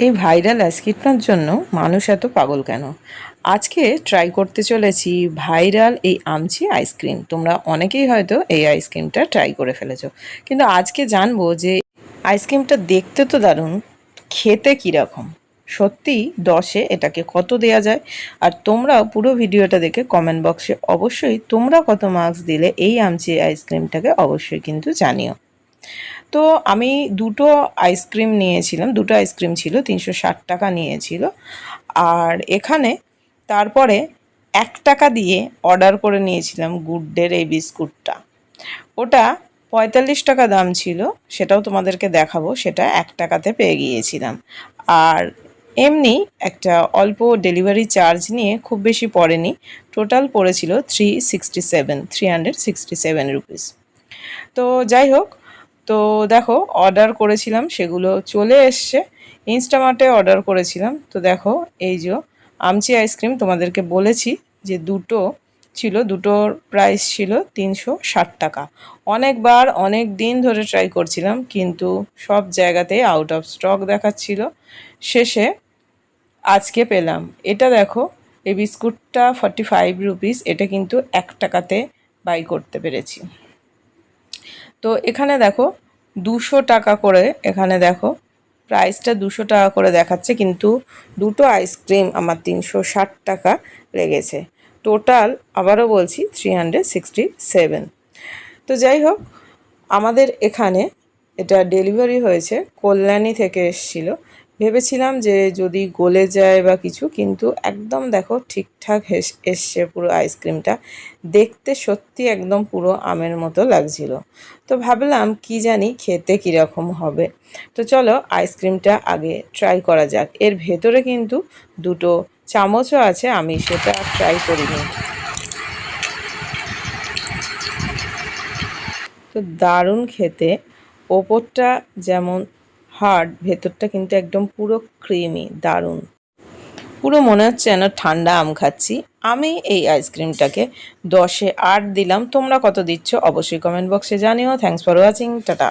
এই ভাইরাল আইসক্রিমটার জন্য মানুষ এত পাগল কেন? আজকে ট্রাই করতে চলেছি ভাইরাল এই আমচি আইসক্রিম। তোমরা অনেকেই হয়তো এই আইসক্রিমটা ট্রাই করে ফেলেছো, কিন্তু আজকে জানবো যে আইসক্রিমটা দেখতে তো দারুণ, খেতে কীরকম। সত্যি 10-এ এটাকে কত দেয়া যায়? আর তোমরাও পুরো ভিডিওটা দেখে কমেন্ট বক্সে অবশ্যই তোমরা কত মার্কস দিলে এই আমচি আইসক্রিমটাকে অবশ্যই কিন্তু জানিও। তো আমি দুটো আইসক্রিম নিয়েছিলাম, দুটো আইসক্রিম ছিল, 360 টাকা নিয়েছিল। আর এখানে তারপরে 1 টাকা দিয়ে অর্ডার করে নিয়েছিলাম গুড ডের এই বিস্কুটটা। ওটা 45 টাকা দাম ছিল, সেটাও তোমাদেরকে দেখাবো। সেটা 1 টাকাতে পেয়ে গিয়েছিলাম। আর এমনি একটা অল্প ডেলিভারি চার্জ নিয়ে, খুব বেশি পড়েনি, টোটাল পড়েছিল 367 রুপিস। তো যাই হোক, তো দেখো অর্ডার করেছিলাম, সেগুলো চলে এসছে। ইনস্টামার্টে অর্ডার করেছিলাম। তো দেখো এই যে আমচি আইসক্রিম, তোমাদেরকে বলেছি যে দুটো ছিল, দুটোর প্রাইস ছিল 360 টাকা। অনেকবার অনেক দিন ধরে ট্রাই করছিলাম, কিন্তু সব জায়গাতেই আউট অফ স্টক দেখাচ্ছিল। শেষে আজকে পেলাম। এটা দেখো, এই বিস্কুটটা 45 রুপিস, এটা কিন্তু 1 টাকাতে বাই করতে পেরেছি। তো এখানে দেখো 200 টাকা করে, এখানে দেখো প্রাইসটা 200 টাকা করে দেখাচ্ছে, কিন্তু দুটো আইসক্রিম আমার 360 টাকা লেগেছে। টোটাল আবারও বলছি 367। তো যাই হোক, আমাদের এখানে এটা ডেলিভারি হয়েছে, কল্যাণী থেকে এসেছিল। ভেবেছিলাম যে যদি গলে যায় বা কিছু, কিন্তু একদম দেখো ঠিকঠাক এসছে পুরো আইসক্রিমটা। দেখতে সত্যি একদম পুরো আমের মতো লাগছিল। তো ভাবলাম কি জানি খেতে কীরকম হবে। তো চলো আইসক্রিমটা আগে ট্রাই করা যাক। এর ভেতরে কিন্তু দুটো চামচও আছে, আমি সেটা ট্রাই করিনি। তো দারুণ খেতে। ওপরটা যেমন হার্ড, ভেতরটা কিন্তু একদম পুরো ক্রিমি, দারুণ। পুরো মনে হচ্ছে যেন ঠান্ডা আম খাচ্ছি। আমি এই আইসক্রিমটাকে 10-এ 8 দিলাম। তোমরা কত দিচ্ছ অবশ্যই কমেন্ট বক্সে জানিও। Thanks for watching, tata.